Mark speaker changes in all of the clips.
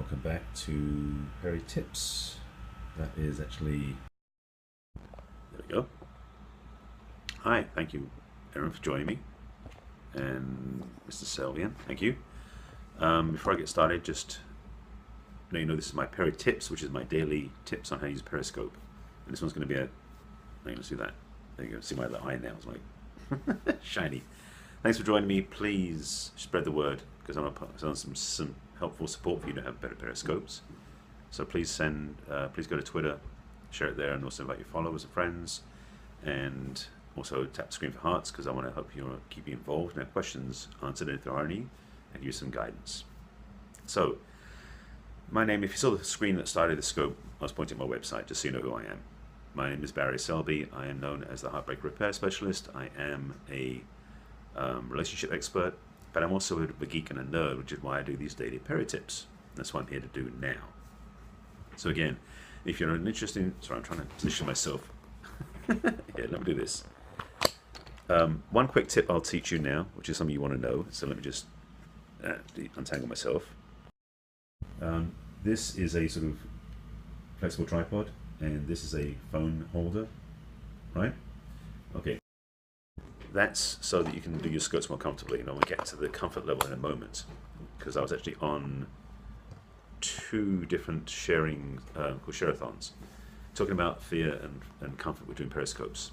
Speaker 1: welcome back to Perry Tips. That is actually... There we go. Hi, thank you, Aaron, for joining me. And Mr. Selvian, thank you. Before I get started, just let you know this is my Perry Tips, which is my daily tips on how to use Periscope. And this one's going to be a... Let's do that. There you go. See my little eye now. It's like shiny. Thanks for joining me. Please spread the word, because I'm going to put some helpful support for you to have better periscopes. So please please go to Twitter, share it there, and also invite your followers and friends, and also tap the screen for hearts, because I want to help you keep you involved and have questions answered if there are any, and use some guidance. So my name, if you saw the screen that started the scope, I was pointing at my website just so you know who I am. My name is Barry Selby. I am known as the Heartbreak Repair Specialist. I am a relationship expert, but I'm also a bit of a geek and a nerd, which is why I do these daily Perry Tips. That's what I'm here to do now. So again, if you're interested in... Sorry, I'm trying to position myself. Here, let me do this. One quick tip I'll teach you now, which is something you want to know. So let me just untangle myself. This is a sort of flexible tripod, and this is a phone holder, right? Okay. That's so that you can do your skirts more comfortably. And we'll get to the comfort level in a moment, because I was actually on 2 different sharing share-a-thons, talking about fear and comfort between periscopes.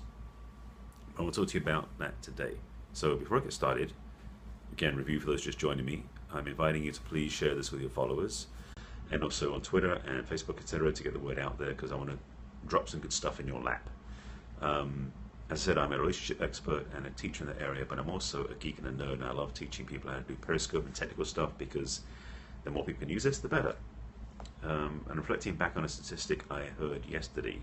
Speaker 1: I will talk to you about that today. So before I get started, again, review for those just joining me, I'm inviting you to please share this with your followers, and also on Twitter and Facebook, etc., to get the word out there, because I want to drop some good stuff in your lap. As I said, I'm a relationship expert and a teacher in that area, but I'm also a geek and a nerd, and I love teaching people how to do Periscope and technical stuff, because the more people can use this, the better. And reflecting back on a statistic I heard yesterday,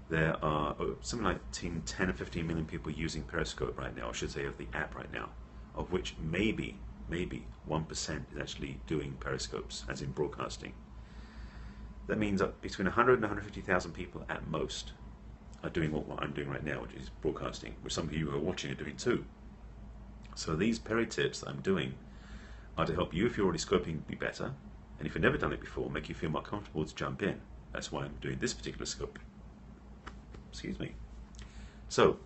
Speaker 1: there are something like 10 or 15 million people using Periscope right now, I should say, of the app right now, of which maybe 1% is actually doing Periscopes, as in broadcasting. That means that between 100 and 150,000 people at most are doing what I'm doing right now, which is broadcasting, which some of you who are watching are doing too. So these Perry tips that I'm doing are to help you, if you're already scoping, be better, and if you've never done it before, make you feel more comfortable to jump in. That's why I'm doing this particular scope. Excuse me. So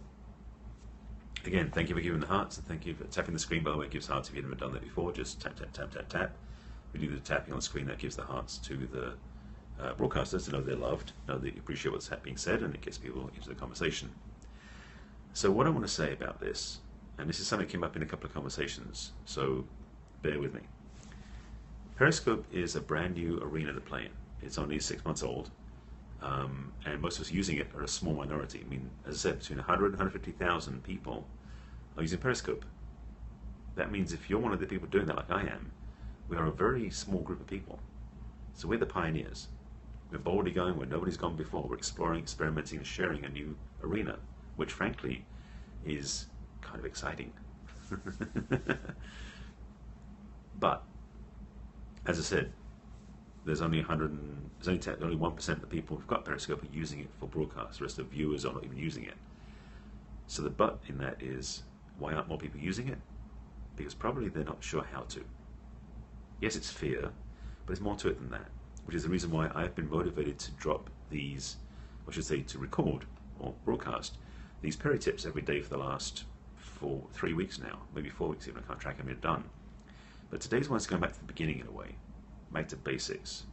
Speaker 1: again, thank you for giving the hearts, and thank you for tapping the screen. By the way, it gives hearts if you've never done that before. Just tap, tap, tap, tap, tap. We do the tapping on the screen, that gives the hearts to the broadcasters to know they're loved, know that you appreciate what's being said, and it gets people into the conversation. So what I want to say about this, and this is something that came up in a couple of conversations, so bear with me. Periscope is a brand new arena to play in. It's only 6 months old, and most of us using it are a small minority. I mean, as I said, between 100 and 150,000 people are using Periscope. That means if you're one of the people doing that, like I am, we are a very small group of people. So we're the pioneers. We're boldly going where nobody's gone before. We're exploring, experimenting, and sharing a new arena, which frankly is kind of exciting. But as I said, there's only 1% of the people who've got Periscope are using it for broadcast. The rest of the viewers are not even using it. So the but in that is, why aren't more people using it? Because probably they're not sure how to. Yes, it's fear, but there's more to it than that, which is the reason why I've been motivated to drop these, I should say to record or broadcast these Perry tips every day for the last 3 weeks now, maybe 4 weeks even. I can't track how many I've done. But today's one is going back to the beginning in a way, back to basics.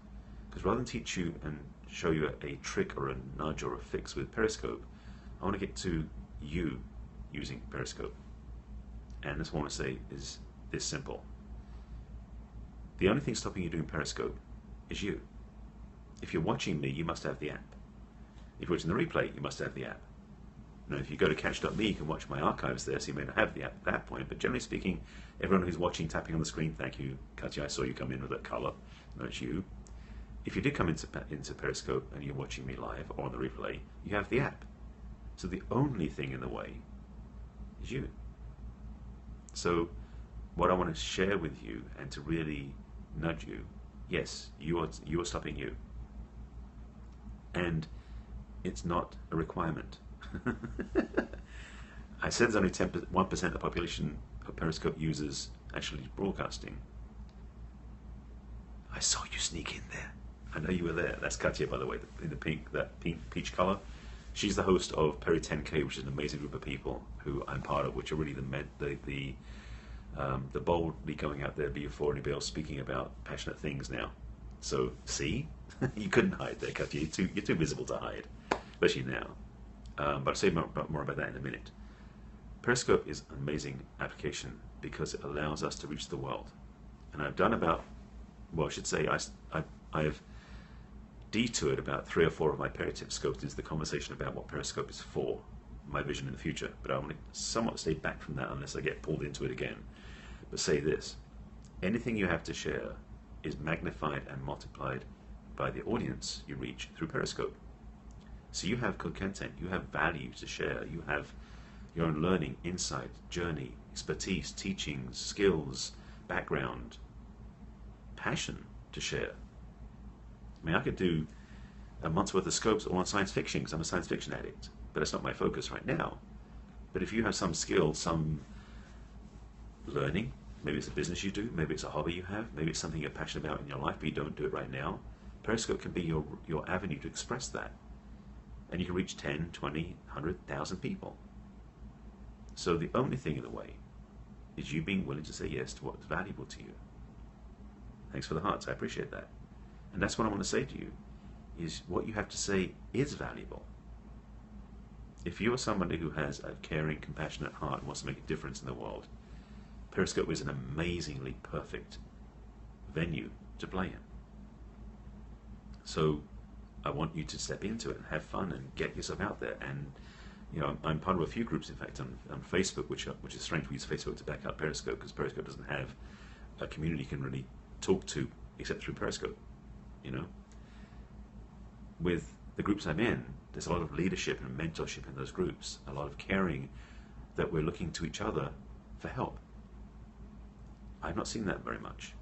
Speaker 1: Because rather than teach you and show you a trick or a nudge or a fix with Periscope, I want to get to you using Periscope. And this one I want to say is this simple. The only thing stopping you doing Periscope is you. If you're watching me, you must have the app. If you're watching the replay, you must have the app. Now, if you go to catch.me, you can watch my archives there, so you may not have the app at that point. But generally speaking, everyone who's watching, tapping on the screen, thank you, Katya, I saw you come in with that color. No, it's you. If you did come into Periscope and you're watching me live or on the replay, you have the app. So the only thing in the way is you. So what I want to share with you and to really nudge you, yes, you are stopping you. And it's not a requirement. I said there's only 1% of the population of Periscope users actually broadcasting. I saw you sneak in there. I know you were there. That's Katya, by the way, in the pink, that pink peach color. She's the host of Perry 10K, which is an amazing group of people who I'm part of, which are really the boldly going out there before anybody else speaking about passionate things now. So, see? You couldn't hide there, Katya. You're too visible to hide, especially now. But I'll say more about that in a minute. Periscope is an amazing application because it allows us to reach the world. And I've done about, well, I should say, I've detoured about 3 or 4 of my Periscope scopes into the conversation about what Periscope is for, my vision in the future. But I want to somewhat stay back from that unless I get pulled into it again. But say this, anything you have to share is magnified and multiplied by the audience you reach through Periscope. So you have good content, you have value to share, you have your own learning, insight, journey, expertise, teachings, skills, background, passion to share. I mean, I could do a month's worth of scopes all on science fiction because I'm a science fiction addict, but it's not my focus right now. But if you have some skill, some learning, maybe it's a business you do, maybe it's a hobby you have, maybe it's something you're passionate about in your life but you don't do it right now, Periscope can be your avenue to express that. And you can reach 10, 20, 100, 1,000 people. So the only thing in the way is you being willing to say yes to what's valuable to you. Thanks for the hearts, I appreciate that. And that's what I want to say to you, is what you have to say is valuable. If you're somebody who has a caring, compassionate heart and wants to make a difference in the world, Periscope is an amazingly perfect venue to play in. So I want you to step into it and have fun and get yourself out there. And you know, I'm part of a few groups, in fact, on Facebook, which is strange. We use Facebook to back up Periscope because Periscope doesn't have a community you can really talk to except through Periscope. You know, with the groups I'm in, there's a lot of leadership and mentorship in those groups, a lot of caring that we're looking to each other for help. I've not seen that very much.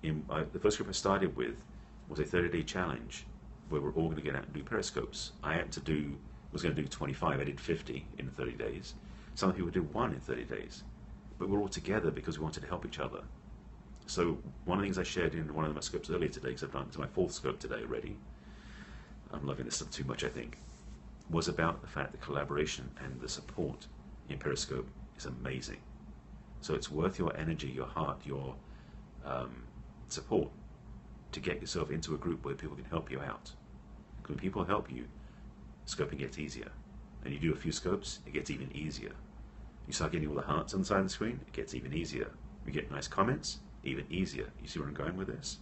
Speaker 1: The first group I started with was a 30-day challenge where we're all going to get out and do Periscopes. I was going to do 25, I did 50 in 30 days. Some people did 1 in 30 days. But we're all together because we wanted to help each other. So one of the things I shared in one of my scopes earlier today, because I've done it to my 4th scope today already, I'm loving this stuff too much I think, was about the fact that collaboration and the support in Periscope is amazing. So it's worth your energy, your heart, your support to get yourself into a group where people can help you out. Because when people help you, scoping gets easier. And you do a few scopes, it gets even easier. You start getting all the hearts on the side of the screen, it gets even easier. You get nice comments, even easier. You see where I'm going with this?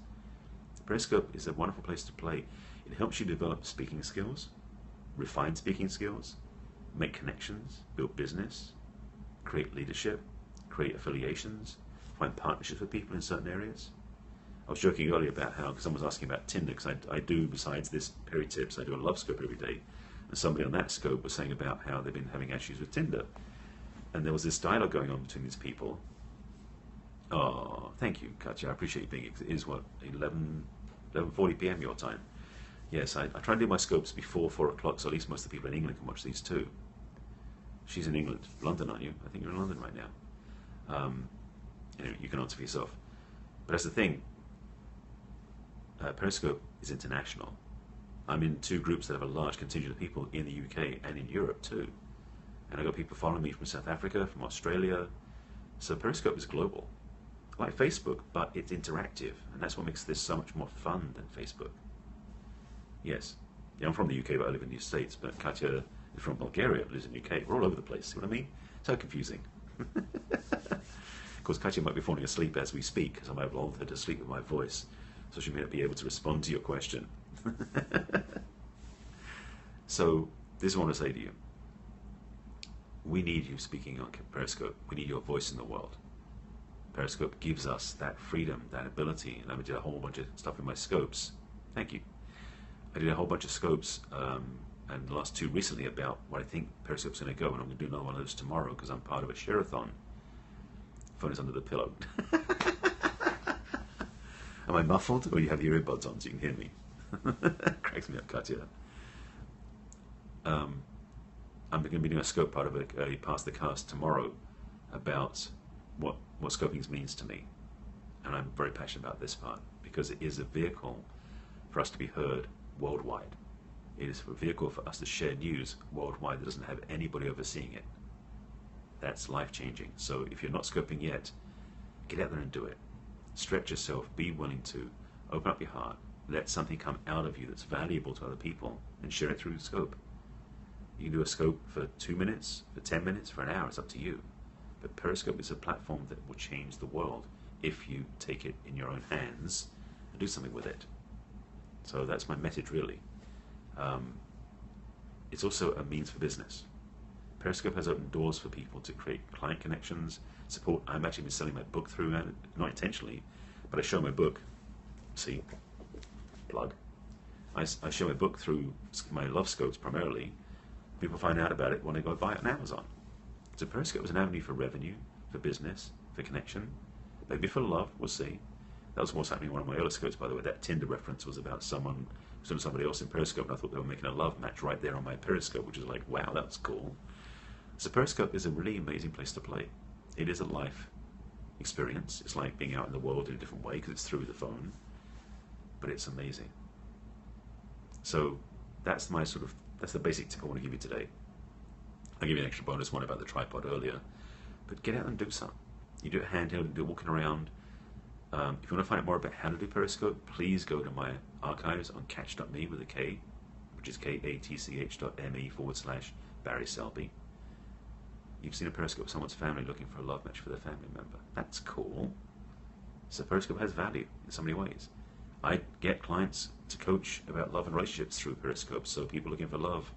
Speaker 1: Periscope is a wonderful place to play. It helps you develop speaking skills, refine speaking skills, make connections, build business, create leadership, create affiliations, find partnerships with people in certain areas. I was joking earlier about how, because someone was asking about Tinder, because I do, besides this Perry Tips, I do a love scope every day. And somebody on that scope was saying about how they've been having issues with Tinder. And there was this dialogue going on between these people. Oh, thank you, Katya. I appreciate you being here. It is, what, 11:40 p.m. your time. Yes, I try to do my scopes before 4 o'clock, so at least most of the people in England can watch these too. She's in England. London, aren't you? I think you're in London right now. Anyway, you can answer for yourself. But that's the thing. Periscope is international. I'm in 2 groups that have a large contingent of people in the UK and in Europe too. And I've got people following me from South Africa, from Australia. So Periscope is global. Like Facebook, but it's interactive. And that's what makes this so much more fun than Facebook. Yes. Yeah, I'm from the UK, but I live in the States. But Katya is from Bulgaria, lives in the UK. We're all over the place. See what I mean? So confusing. Of course, Katya might be falling asleep as we speak, because I might have lulled her to sleep with my voice. So she may not be able to respond to your question. So, this is what I want to say to you. We need you speaking on Periscope. We need your voice in the world. Periscope gives us that freedom, that ability. And I did a whole bunch of stuff in my scopes. Thank you. I did a whole bunch of scopes, and the last 2 recently about what I think Periscope's going to go. And I'm going to do another one of those tomorrow because I'm part of a share-a-thon. Phone is under the pillow. Am I muffled, or you have your earbuds on so you can hear me? Cracks me up, Katya. I'm going to be doing a scope part of a Past the Cast tomorrow about what scoping means to me. and I'm very passionate about this part, because it is a vehicle for us to be heard worldwide. It is a vehicle for us to share news worldwide that doesn't have anybody overseeing it. That's life-changing. So if you're not scoping yet, get out there and do it. Stretch yourself, be willing to open up your heart, let something come out of you that's valuable to other people, and share it through the scope. You can do a scope for 2 minutes, for 10 minutes, for an hour, it's up to you. But Periscope is a platform that will change the world if you take it in your own hands and do something with it. So that's my message, really. It's also a means for business. Periscope has opened doors for people to create client connections, support. I'm actually been selling my book through it, not intentionally, but I show my book. See, plug. I show my book through my love scopes primarily. People find out about it when they go buy it on Amazon. So Periscope was an avenue for revenue, for business, for connection, maybe for love, we'll see. That was what's happening in one of my earlier scopes, by the way. That Tinder reference was about somebody else in Periscope, and I thought they were making a love match right there on my Periscope, which is like, wow, that's cool. So Periscope is a really amazing place to play. It is a life experience. It's like being out in the world in a different way because it's through the phone, but it's amazing. So that's the basic tip I want to give you today. I'll give you an extra bonus one about the tripod earlier, but get out and do something. You do it handheld, you do it walking around. If you want to find out more about how to do Periscope, please go to my archives on catch.me with a K, which is katch.me/barryselby. You've seen a Periscope of someone's family looking for a love match for their family member. That's cool. So Periscope has value in so many ways. I get clients to coach about love and relationships through Periscope, so people looking for love,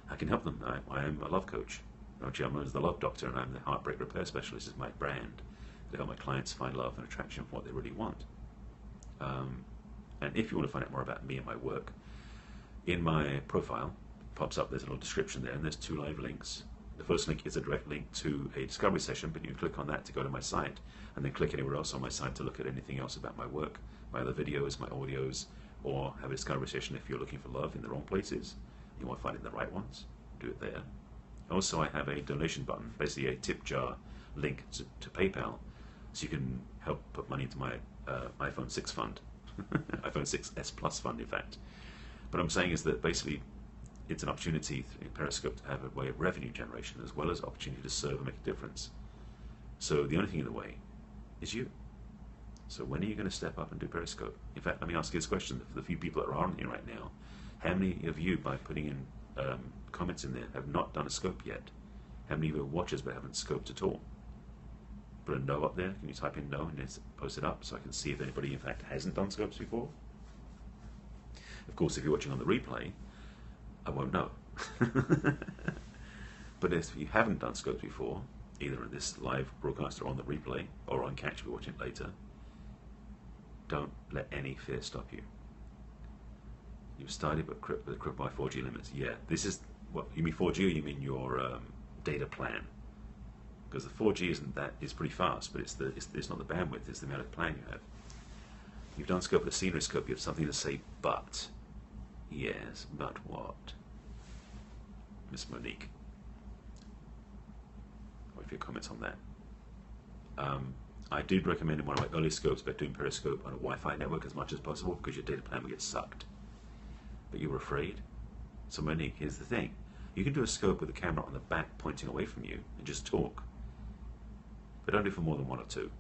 Speaker 1: I can help them. I am a love coach. Actually, I'm known as the love doctor, and I'm the heartbreak repair specialist is my brand. To help my clients find love and attraction for what they really want. And if you want to find out more about me and my work, in my profile, pops up, there's a little description there, and there's 2 live links. The first link is a direct link to a discovery session, but you can click on that to go to my site, and then click anywhere else on my site to look at anything else about my work, my other videos, my audios, or have a discovery session if you're looking for love in the wrong places. You want to find it in the right ones, do it there. Also, I have a donation button, basically a tip jar link to PayPal, so you can help put money into my iPhone 6 fund, iPhone 6S Plus fund, in fact. What I'm saying is that basically it's an opportunity in Periscope to have a way of revenue generation as well as opportunity to serve and make a difference. So the only thing in the way is you. So when are you going to step up and do Periscope? In fact, let me ask you this question. For the few people that are on here right now, how many of you, by putting in comments in there, have not done a scope yet? How many of you are watchers but haven't scoped at all? Put a no up there. Can you type in no and then post it up so I can see if anybody in fact hasn't done scopes before? Of course, if you're watching on the replay, I won't know. But if you haven't done scopes before, either in this live broadcast or on the replay or on catch if you're watching it later, don't let any fear stop you. You've started with crippled by 4G limits. Yeah, this is what you mean 4G, or you mean your data plan? Because the 4G is pretty fast, but it's not the bandwidth, it's the amount of plan you have. You've done scope of the scenery scope, you have something to say, but. Yes, but what? Miss Monique. Wait for your comments on that. I did recommend in one of my early scopes about doing Periscope on a Wi-Fi network as much as possible because your data plan will get sucked. But you were afraid? So Monique, here's the thing. You can do a scope with the camera on the back pointing away from you and just talk. But don't do for more than 1 or 2,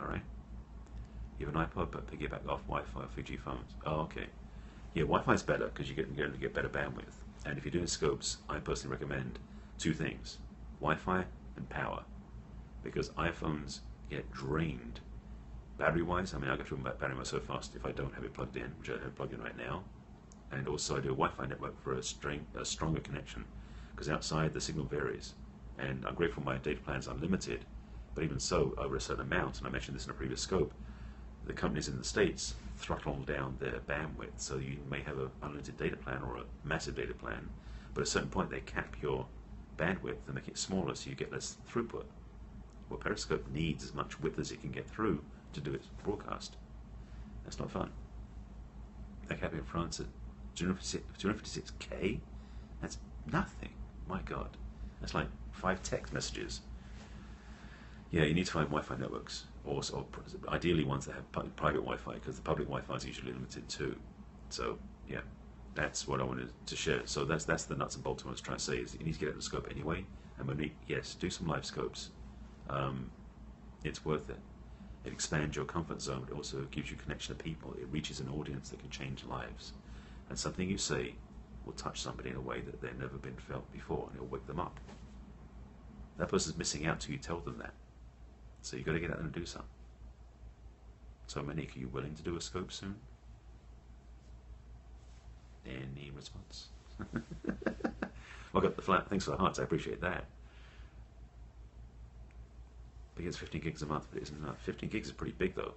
Speaker 1: alright? You have an iPod but piggyback off Wi-Fi or 3G phones. Oh, okay. Yeah, Wi-Fi is better because you're going to get better bandwidth. And if you're doing scopes, I personally recommend 2 things. Wi-Fi and power. Because iPhones get drained. Battery-wise, I mean, I go through battery-wise so fast if I don't have it plugged in, which I have it plugged in right now. And also I do a Wi-Fi network for a stronger connection. Because outside the signal varies. And I'm grateful my data plan's unlimited. But even so, over a certain amount, and I mentioned this in a previous scope, the companies in the States throttle down their bandwidth. So you may have an unlimited data plan or a massive data plan, but at a certain point they cap your bandwidth and make it smaller so you get less throughput. Well, Periscope needs as much width as it can get through to do its broadcast. That's not fun. They're capping in France at 256K? That's nothing. My God. That's like 5 text messages. Yeah, you need to find Wi-Fi networks or ideally ones that have private Wi-Fi, because the public Wi-Fi is usually limited too. So yeah, that's what I wanted to share. So that's the nuts and bolts I was trying to say, is you need to get out of the scope anyway. And Monique, yes, do some live scopes. It's worth it. It expands your comfort zone, but it also gives you connection to people. It reaches an audience that can change lives. And something you say will touch somebody in a way that they've never been felt before, and it'll wake them up. That person's missing out till you tell them that. So you've got to get out there and do something. So Monique, are you willing to do a scope soon? Any response? Well, I got the flat. Thanks for the hearts. I appreciate that. But it's 15 gigs a month, but it isn't enough. 15 gigs is pretty big, though.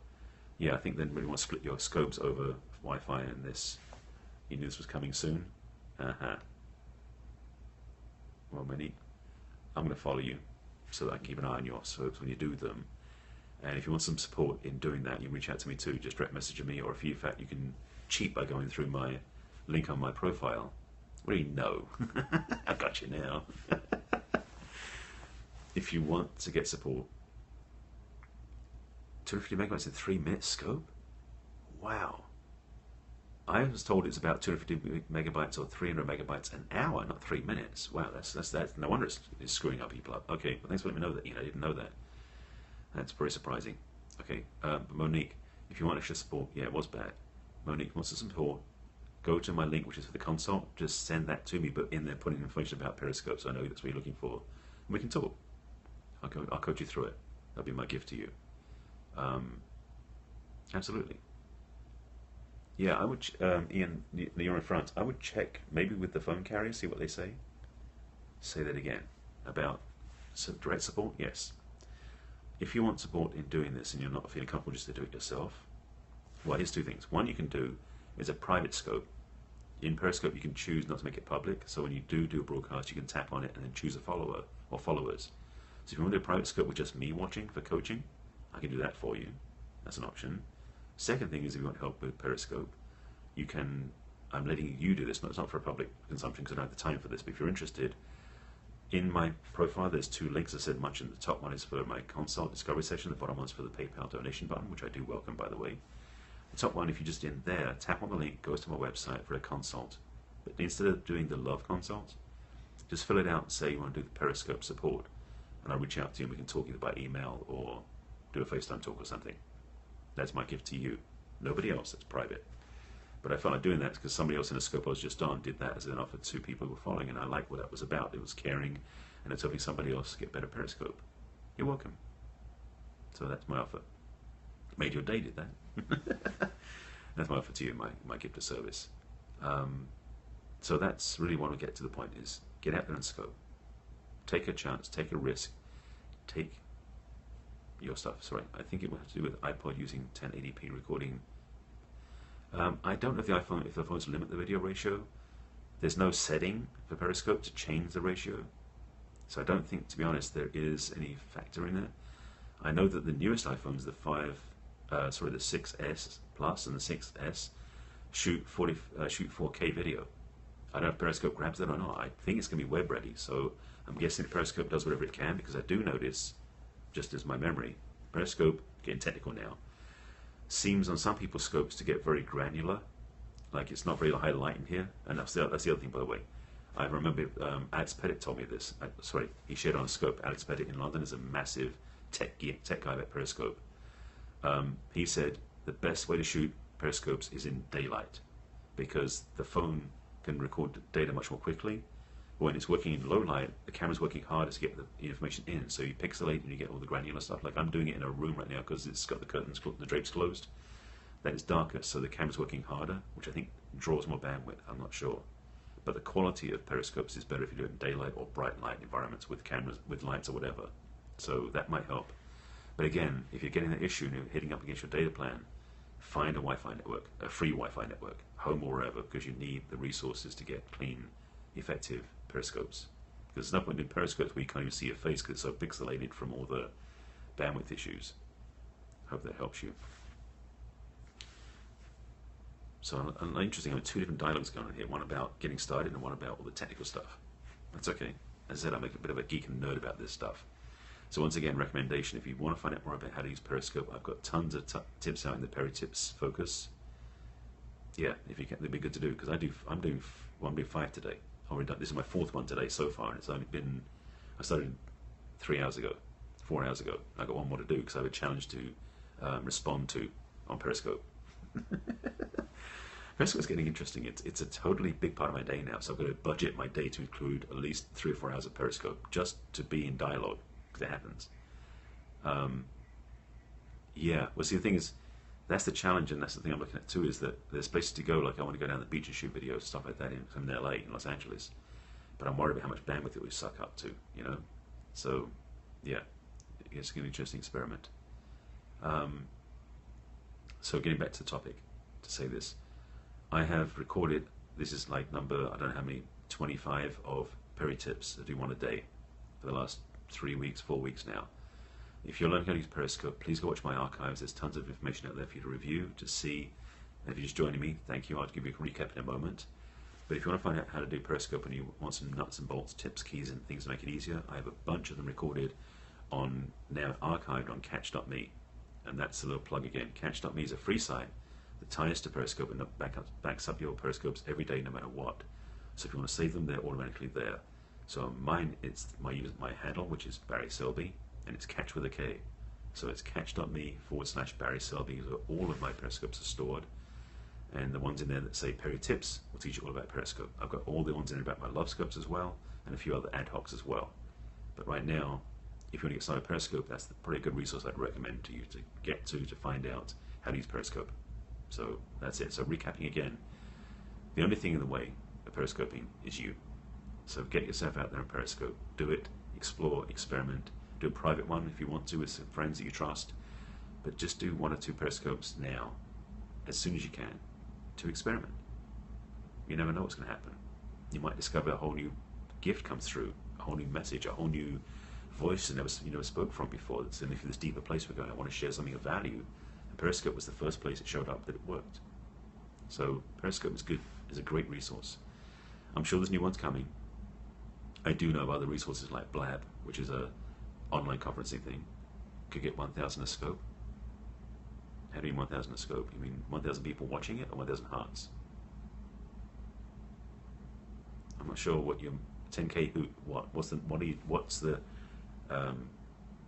Speaker 1: Yeah, I think then really want to split your scopes over Wi-Fi and this. You knew this was coming soon. Well, Monique, I'm going to follow you so that I can keep an eye on your scopes when you do them. And if you want some support in doing that, you can reach out to me too. Just direct message me, or if you, in fact, you can cheat by going through my link on my profile. What do you know? I got you now. If you want to get support, 250 megabytes in 3 minutes scope? Wow. I was told it's about 250 megabytes or 300 megabytes an hour, not 3 minutes. Wow, that's no wonder it's screwing up people up. Okay, well, thanks for letting me know that. I didn't know that. That's very surprising. Okay, but Monique, if you want extra support, yeah, it was bad. Monique wants some support. Go to my link, which is for the consult. Just send that to me, but in there, put in information about Periscope, so I know that's what you're looking for. And we can talk. I'll coach you through it. That'll be my gift to you. Absolutely. Yeah, I would, Ian, you're in France. I would check maybe with the phone carrier, see what they say. Say that again. About direct support? Yes. If you want support in doing this and you're not feeling comfortable just to do it yourself, well, here's 2 things. One you can do is a private scope. In Periscope, you can choose not to make it public. So when you do a broadcast, you can tap on it and then choose a follower or followers. So if you want to do a private scope with just me watching for coaching, I can do that for you. That's an option. Second thing is, if you want help with Periscope, you can, I'm letting you do this. It's not for public consumption because I don't have the time for this, but if you're interested, in my profile, there's 2 links. I said much in the top one is for my consult discovery session. The bottom one's for the PayPal donation button, which I do welcome, by the way. The top one, if you're just in there, tap on the link, goes to my website for a consult. But instead of doing the love consult, just fill it out and say you want to do the Periscope support. And I'll reach out to you and we can talk either by email or do a FaceTime talk or something. That's my gift to you. Nobody else, that's private. But I felt like doing that because somebody else in a scope I was just on did that as an offer to people who were following, and I liked what that was about. It was caring, and it's helping somebody else get better Periscope. You're welcome. So that's my offer. Made your day, did that? That's my offer to you, my gift of service. So that's really what I get to the point is get out there and scope. Take a chance, take a risk, take your stuff. Sorry, I think it will have to do with iPod using 1080p recording. I don't know if the phones limit the video ratio. There's no setting for Periscope to change the ratio. So I don't think, to be honest, there is any factor in it. I know that the newest iPhones, the 6S Plus and the 6S, shoot 4K video. I don't know if Periscope grabs that or not. I think it's going to be web ready, so I'm guessing Periscope does whatever it can, because I do notice, just as my memory, Periscope, getting technical now, seems on some people's scopes to get very granular, like it's not very high light in here, and that's the other thing, by the way. I remember Alex Pettit told me this. He shared on a scope. Alex Pettit in London is a massive tech guy about Periscope. He said the best way to shoot Periscopes is in daylight, because the phone can record data much more quickly. When it's working in low light, the camera's working harder to get the information in, so you pixelate and you get all the granular stuff. Like I'm doing it in a room right now because it's got the curtains, the drapes closed. That is darker, so the camera's working harder, which I think draws more bandwidth. I'm not sure, but the quality of Periscopes is better if you do it in daylight or bright light environments with cameras, with lights or whatever. So that might help. But again, if you're getting that issue and you're hitting up against your data plan, find a Wi-Fi network, a free Wi-Fi network, home or wherever, because you need the resources to get clean, effective Periscopes. Because there's no point in Periscopes where you can't even see your face because it's so pixelated from all the bandwidth issues. Hope that helps you. So interesting, I have 2 different dialogues going on here, one about getting started and one about all the technical stuff. That's okay. As I said, I'm a bit of a geek and nerd about this stuff. So once again, recommendation, if you want to find out more about how to use Periscope, I've got tons of tips out in the Peri Tips focus. Yeah, if you can, they'd be good to do, because I'm doing 5 today. Already done. This is my 4th one today so far, and it's only been, I started 3 hours ago, 4 hours ago. I got one more to do because I have a challenge to respond to on Periscope. Periscope's getting interesting. It's a totally big part of my day now, so I've got to budget my day to include at least 3 or 4 hours of Periscope just to be in dialogue, because it happens. Yeah, well, see, the thing is, that's the challenge, and that's the thing I'm looking at too, is that there's places to go, like I want to go down the beach and shoot videos, stuff like that, in LA, in Los Angeles, but I'm worried about how much bandwidth it would suck up to, you know? So, yeah, it's an interesting experiment. So getting back to the topic, to say this, I have recorded, this is like number, I don't know how many, 25 of Peri Tips. I do one a day for the last 3 weeks, 4 weeks now. If you're learning how to use Periscope, please go watch my archives. There's tons of information out there for you to review, to see. And if you're just joining me, thank you. I'll give you a recap in a moment. But if you want to find out how to do Periscope and you want some nuts and bolts, tips, keys, and things to make it easier, I have a bunch of them recorded on, now archived on catch.me. And that's a little plug again. Catch.me is a free site that ties to Periscope and backs up your Periscopes every day, no matter what. So if you want to save them, they're automatically there. So mine, it's my handle, which is barryselby, and it's catch with a K. So it's catch.me/barryselby, so all of my Periscopes are stored. And the ones in there that say Peri Tips will teach you all about Periscope. I've got all the ones in there about my love scopes as well, and a few other ad hocs as well. But right now, if you want to get started with Periscope, that's probably a good resource I'd recommend to you to get to find out how to use Periscope. So that's it. So recapping again, the only thing in the way of Periscoping is you. So get yourself out there on Periscope. Do it, explore, experiment. Do a private one if you want to with some friends that you trust. But just do 1 or 2 Periscopes now, as soon as you can, to experiment. You never know what's going to happen. You might discover a whole new gift comes through, a whole new message, a whole new voice you never spoke from before, that's in this deeper place we're going. I want to share something of value. And Periscope was the first place it showed up that it worked. So Periscope is good, is a great resource. I'm sure there's new ones coming. I do know of other resources like Blab, which is a online conferencing thing. Could get 1,000 a scope. How do you mean 1,000 a scope? You mean 1,000 people watching it, or 1,000 hearts? I'm not sure what your 10K what's the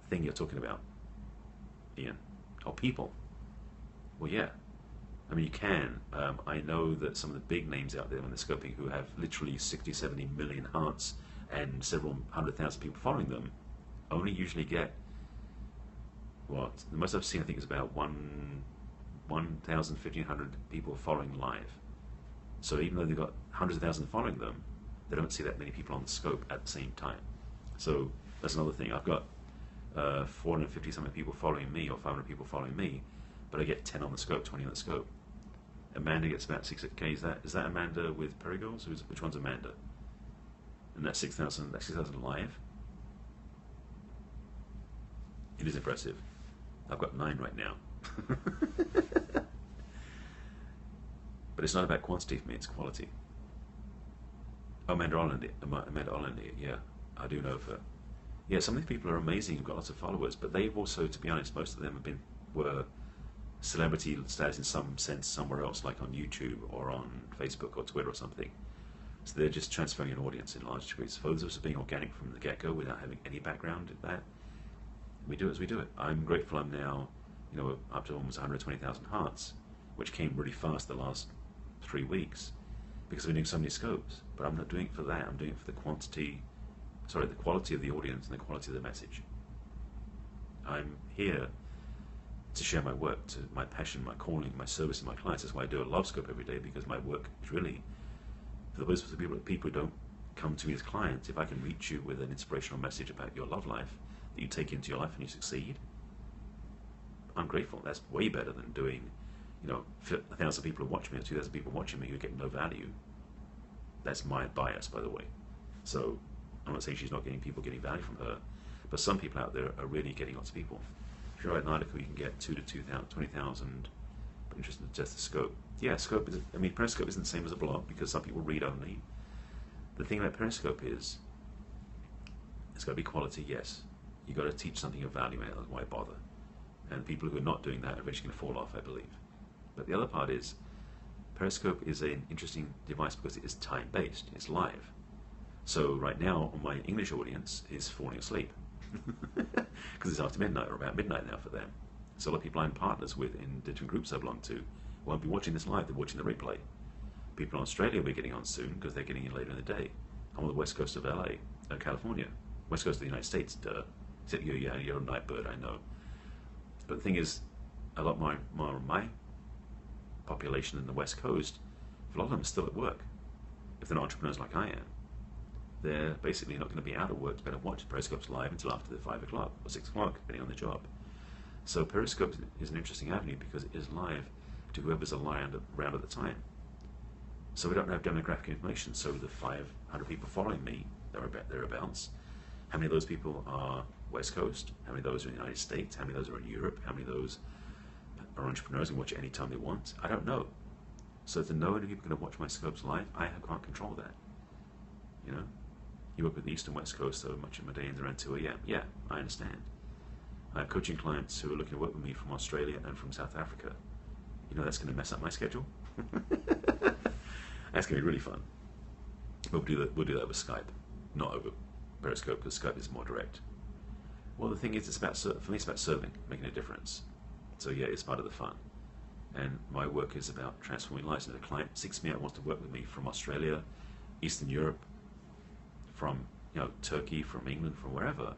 Speaker 1: thing you're talking about, Ian? Oh, people. Well, yeah. I mean, you can. I know that some of the big names out there in the scoping who have literally 60, 70 million hearts and several 100,000 people following them only usually get, what? The most I've seen, I think, is about 1,000, 1,500 people following live. So even though they've got hundreds of thousands following them, they don't see that many people on the scope at the same time. So that's another thing. I've got 450 something people following me, or 500 people following me, but I get 10 on the scope, 20 on the scope. Amanda gets about 6K. Is that Amanda with Perigos? Which one's Amanda? And that's 6,000. That's 6,000 live. It is impressive. I've got 9 right now. But it's not about quantity for me; it's quality. Oh, Amanda Holland, yeah, I do know of her. Yeah, some of these people are amazing, who've got lots of followers, but they've also, to be honest, most of them were celebrity status in some sense somewhere else, like on YouTube or on Facebook or Twitter or something. So they're just transferring an audience in large degrees. For those of us being organic from the get-go without having any background in that, we do it as we do it. I'm grateful I'm now, up to almost 120,000 hearts, which came really fast the last 3 weeks, because we're doing so many scopes. But I'm not doing it for that. I'm doing it for the quality of the audience and the quality of the message. I'm here to share my work, to my passion, my calling, my service to my clients. That's why I do a love scope every day, because my work is really, for those people who don't come to me as clients, if I can reach you with an inspirational message about your love life that you take into your life and you succeed, I'm grateful. That's way better than doing 1,000 people who watch me or 2,000 people watching me who get no value. That's my bias, by the way. So I'm not saying she's not getting people getting value from her, but some people out there are really getting lots of people. If you write an article, you can get 2,000 to 2,000, 20,000. But interested in just the scope. Yeah, scope is. Periscope isn't the same as a blog, because some people read only. The thing about Periscope is, it's got to be quality, yes, you got to teach something of value, and why bother? And people who are not doing that are eventually going to fall off, I believe. But the other part is, Periscope is an interesting device because it is time-based, it's live. So right now, my English audience is falling asleep because it's after midnight, or about midnight now for them. So a lot of people I'm partners with in different groups I belong to won't be watching this live, they're watching the replay. People in Australia will be getting on soon because they're getting in later in the day. I'm on the west coast of LA, California, west coast of the United States, duh. Except you're a night bird, I know. But the thing is, a lot more of my population in the west coast, a lot of them are still at work. If they're not entrepreneurs like I am, they're basically not going to be out of work to better watch Periscope's live until after the 5 o'clock or 6 o'clock, depending on the job. So Periscope is an interesting avenue because it is live to whoever's around at the time. So we don't have demographic information. So the 500 people following me, thereabouts, how many of those people are West Coast? How many of those are in the United States? How many of those are in Europe? How many of those are entrepreneurs and watch it anytime they want? I don't know. So to know if people are going to watch my scopes live, I can't control that. You know, you work with the East and West Coast, so much of my day ends around 2 a.m. Yeah, I understand. I have coaching clients who are looking to work with me from Australia and from South Africa. You know, that's going to mess up my schedule. That's going to be really fun. We'll do that over Skype, not over Periscope, because Skype is more direct. Well, the thing is, for me, it's about serving, making a difference. So yeah, it's part of the fun. And my work is about transforming lives. And if a client seeks me out, wants to work with me from Australia, Eastern Europe, from Turkey, from England, from wherever,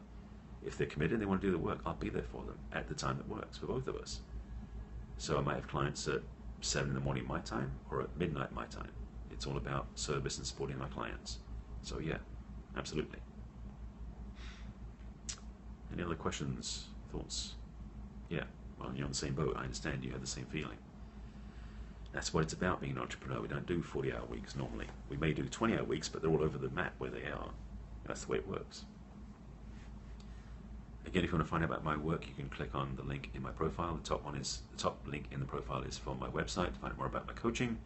Speaker 1: if they're committed and they want to do the work, I'll be there for them at the time that works for both of us. So I might have clients at 7 in the morning my time, or at midnight my time. It's all about service and supporting my clients. So yeah, absolutely. Any other questions, thoughts? Yeah, well, you're on the same boat. I understand you have the same feeling. That's what it's about, being an entrepreneur. We don't do 40-hour weeks normally. We may do 20-hour weeks, but they're all over the map where they are. That's the way it works. Again, if you want to find out about my work, you can click on the link in my profile. The top link in the profile is for my website to find out more about my coaching,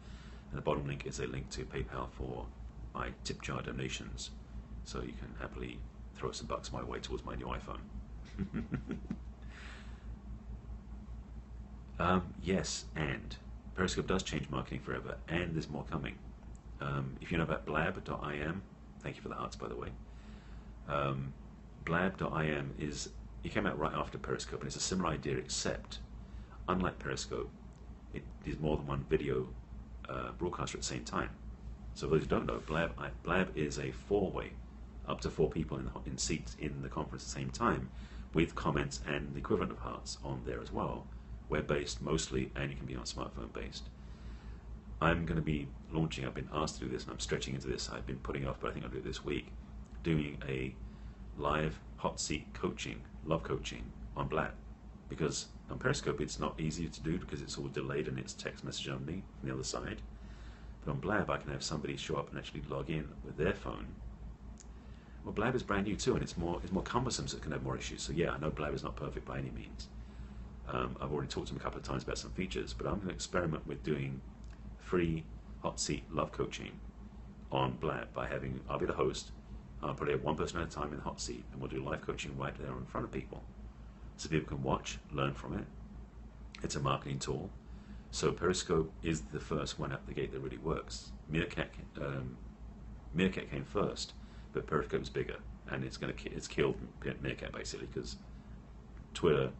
Speaker 1: and the bottom link is a link to PayPal for my tip jar donations. So you can happily throw some bucks my way towards my new iPhone. Yes, and Periscope does change marketing forever, and there's more coming. If you know about blab.im, thank you for the hearts, by the way. Blab.im it came out right after Periscope, and it's a similar idea, except unlike Periscope, it is more than one video broadcaster at the same time. So for those who don't know, Blab is a four-way, up to 4 people in seats in the conference at the same time, with comments and the equivalent of hearts on there as well. Web-based mostly, and you can be on smartphone-based. I'm going to be launching, I've been asked to do this, and I'm stretching into this. I've been putting off, but I think I'll do it this week, doing a live hot seat coaching, love coaching on Blab. Because on Periscope it's not easy to do because it's all delayed and it's text message only from the other side. But on Blab I can have somebody show up and actually log in with their phone. Well, Blab is brand new too, and it's more cumbersome, so it can have more issues. So yeah, I know Blab is not perfect by any means. I've already talked to them a couple of times about some features, but I'm going to experiment with doing free hot seat love coaching on Blab by I'll be the host. I'll probably have one person at a time in the hot seat, and we'll do live coaching right there in front of people, so people can watch, learn from it. It's a marketing tool. So Periscope is the first one out the gate that really works. Meerkat came first, but Periscope's bigger, and it's killed Meerkat basically because Twitter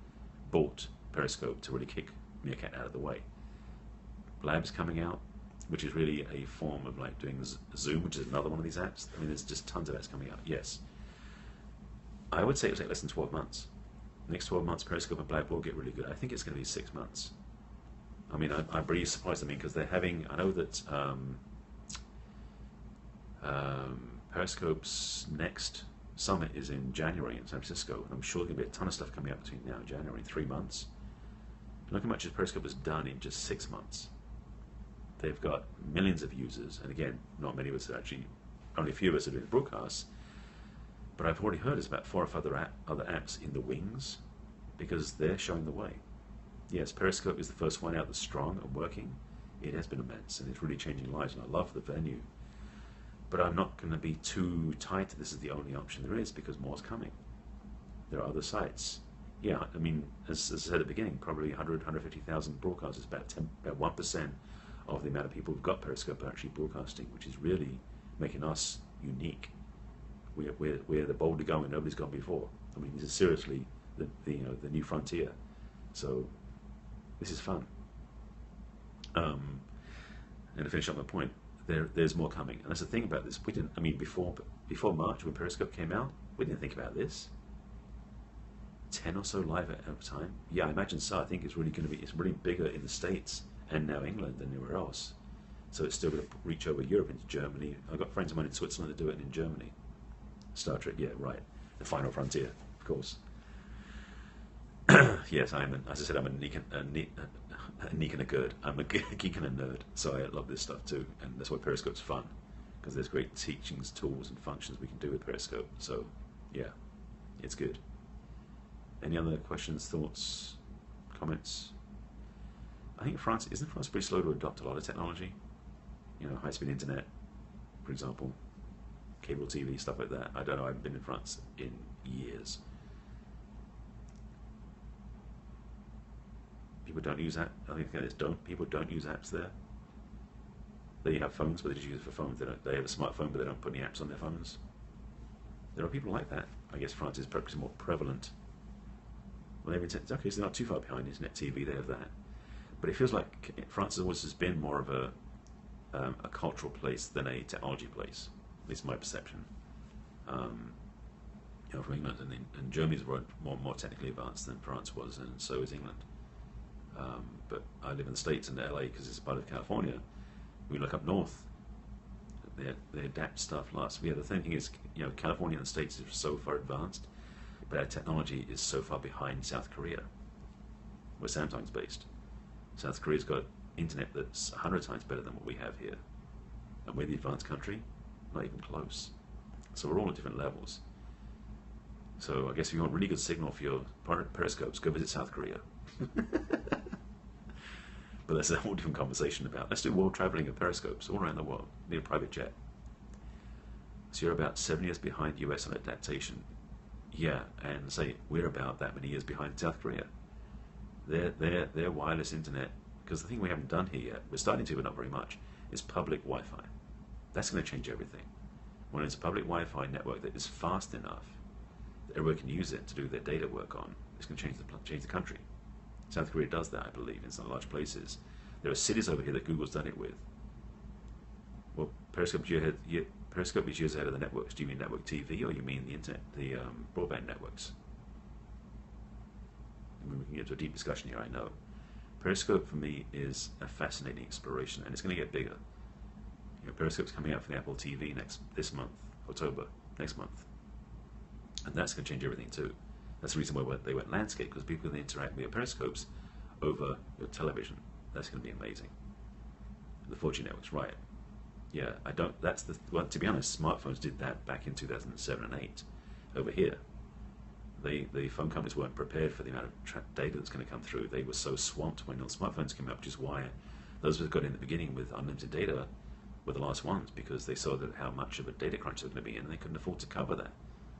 Speaker 1: bought Periscope to really kick Meerkat out of the way. Blab's coming out, which is really a form of like doing Zoom, which is another one of these apps. I mean, there's just tons of apps coming out. Yes, I would say it'll take less than 12 months. Next 12 months, Periscope and Blab will get really good. I think it's going to be 6 months. I mean, I'm really surprised. I mean, because they're having, I know that Periscope's next summit is in January in San Francisco, and I'm sure there's going to be a ton of stuff coming out between now and January, 3 months. Look how much Periscope has done in just 6 months. They've got millions of users, and again, not many of us are actually, only a few of us are doing broadcasts, but I've already heard there's about 4 or 5 other apps in the wings, because they're showing the way. Yes, Periscope is the first one out that's strong and working. It has been immense, and it's really changing lives, and I love the venue. But I'm not going to be too tied to this as the only option there is, because more's coming. There are other sites. Yeah, I mean, as I said at the beginning, probably 100, 150,000 broadcasters, about 1% of the amount of people who've got Periscope are actually broadcasting, which is really making us unique. We're the boldly going, nobody's gone before. I mean, this is seriously the new frontier. So this is fun. And to finish up my point, there's more coming. And that's the thing about this. We didn't. I mean, before March, when Periscope came out, we didn't think about this. 10 or so live at a time. Yeah, I imagine so. I think it's really going to be. It's really bigger in the States and now England than anywhere else. So it's still going to reach over Europe into Germany. I've got friends of mine in Switzerland that do it in Germany. Star Trek, yeah, right. The final frontier, of course. Yes, as I said, I'm a geek and a nerd. I'm a geek and a nerd, so I love this stuff too, and that's why Periscope's fun, because there's great teachings, tools, and functions we can do with Periscope. So, yeah, it's good. Any other questions, thoughts, comments? I think isn't France pretty slow to adopt a lot of technology? You know, high-speed internet, for example, cable TV, stuff like that. I don't know. I haven't been in France in years. People don't use that. I think people don't use apps there. They have phones, but they just use it for phones. They have a smartphone, but they don't put any apps on their phones. There are people like that. I guess France is perhaps more prevalent. Well, okay, so they're not too far behind internet TV. They have that, but it feels like France has always been more of a cultural place than a technology place. At least my perception. You know, from England and Germany's more technically advanced than France was, and so is England. But I live in the States and LA because it's a part of California. We look up north, they adapt stuff last. Yeah, the thing is, you know, California and the States are so far advanced, but our technology is so far behind South Korea, where Samsung's based. South Korea's got internet that's 100 times better than what we have here, and we're the advanced country, not even close. So we're all at different levels. So I guess if you want really good signal for your periscopes, go visit South Korea. But that's a whole different conversation about. Let's do world traveling of periscopes all around the world. Need a private jet. So you're about 7 years behind US on adaptation. Yeah, and say we're about that many years behind South Korea. Their wireless internet, because the thing we haven't done here yet, we're starting to, but not very much, is public Wi-Fi. That's going to change everything. When it's a public Wi-Fi network that is fast enough that everyone can use it to do their data work on, it's going to change the country. South Korea does that, I believe, in some large places. There are cities over here that Google's done it with. Well, Periscope is years ahead of the networks. Do you mean network TV, or you mean the internet, the broadband networks? I mean, we can get to a deep discussion here, I know. Periscope, for me, is a fascinating exploration, and it's going to get bigger. You know, Periscope's coming out for the Apple TV this month, October, next month. And that's going to change everything, too. That's the reason why they went landscape, because people can interact with your periscopes over your television. That's going to be amazing. The 4G networks, right? Yeah, well, to be honest, smartphones did that back in 2007 and 8 over here. The phone companies weren't prepared for the amount of data that's going to come through. They were so swamped when the smartphones came out, which is why those that got in the beginning with unlimited data were the last ones, because they saw that how much of a data crunch they were going to be in, and they couldn't afford to cover that.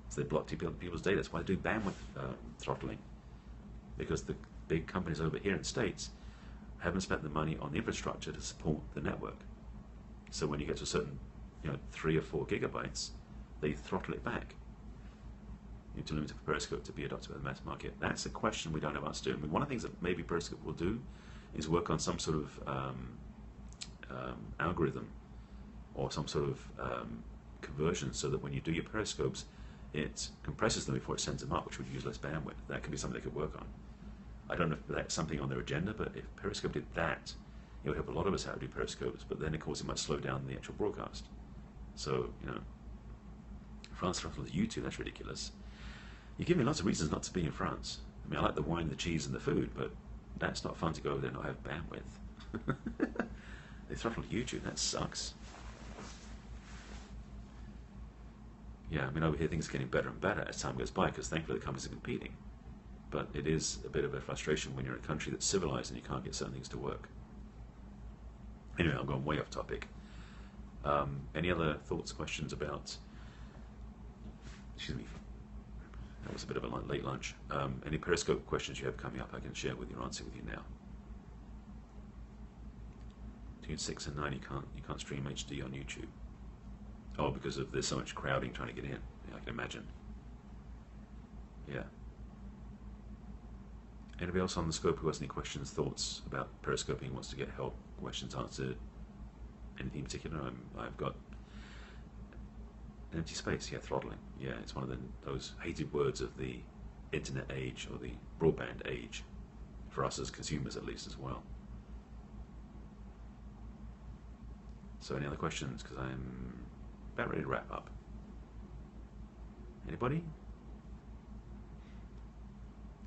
Speaker 1: So they blocked people's data. That's why they do bandwidth throttling, because the big companies over here in the States haven't spent the money on the infrastructure to support the network. So when you get to a certain, 3 or 4 gigabytes, they throttle it back. You need to limit it for Periscope to be adopted by the mass market. That's a question we don't have answers to. I mean, one of the things that maybe Periscope will do is work on some sort of algorithm or some sort of conversion, so that when you do your periscopes, it compresses them before it sends them up, which would use less bandwidth. That could be something they could work on. I don't know if that's something on their agenda, but if Periscope did that, it would help a lot of us how to do periscopes, but then of course it might slow down the actual broadcast. So, France throttles YouTube, that's ridiculous. You give me lots of reasons not to be in France. I mean, I like the wine, the cheese, and the food, but that's not fun to go over there and not have bandwidth. They throttle YouTube, that sucks. Yeah, I mean, over here things are getting better and better as time goes by, because thankfully the companies are competing. But it is a bit of a frustration when you're in a country that's civilized and you can't get certain things to work. Anyway, I'm going way off topic. Any other thoughts, questions about... Excuse me. That was a bit of a late lunch. Any Periscope questions you have coming up, I can share with you or answer with you now. Between 6 and 9, you can't stream HD on YouTube. Oh, because there's so much crowding trying to get in. Yeah, I can imagine. Yeah. Anybody else on the scope who has any questions, thoughts about periscoping, wants to get help, questions answered, anything in particular? I've got an empty space. Yeah, throttling. Yeah, it's one of those hated words of the internet age, or the broadband age, for us as consumers at least as well. So any other questions? Because I'm about ready to wrap up. Anybody?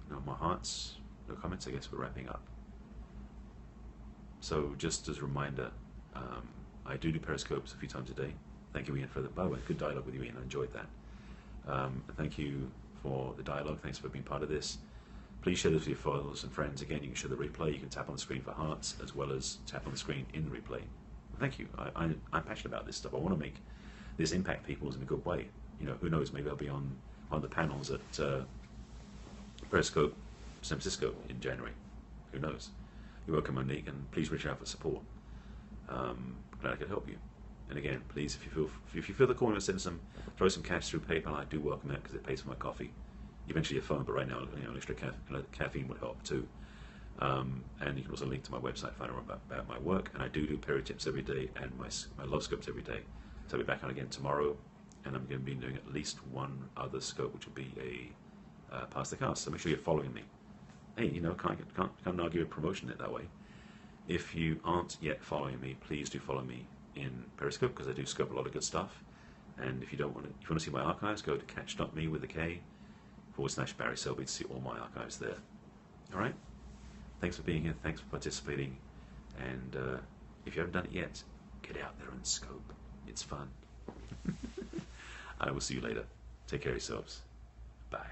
Speaker 1: No more hearts, no comments. I guess we're wrapping up. So just as a reminder, I do periscopes a few times a day. Thank you, Ian, for that. By the way, good dialogue with you, Ian. I enjoyed that. Thank you for the dialogue. Thanks for being part of this. Please share this with your followers and friends. Again, you can share the replay. You can tap on the screen for hearts, as well as tap on the screen in the replay. Thank you. I'm passionate about this stuff. I want to make this impact people in a good way. You know, who knows? Maybe I'll be on one of the panels at Periscope San Francisco in January. Who knows? You're welcome, Monique, and please reach out for support. Glad I could help you. And again, please, if you feel the call to throw some cash through PayPal, I do welcome that because it pays for my coffee. Eventually your phone, but right now, you know, extra caffeine would help too. And you can also link to my website, find out about my work. And I do peri tips every day and my love scopes every day. So I'll be back on again tomorrow, and I'm going to be doing at least one other scope, which will be a Pass the Cast. So make sure you're following me. Hey, you know, can't argue with promotion it that way. If you aren't yet following me, please do follow me in Periscope, because I do scope a lot of good stuff. And if you want to see my archives, go to catch.me with a K /Barry Selby to see all my archives there. All right. Thanks for being here. Thanks for participating. And if you haven't done it yet, get out there and scope. It's fun. I will see you later. Take care of yourselves. Bye.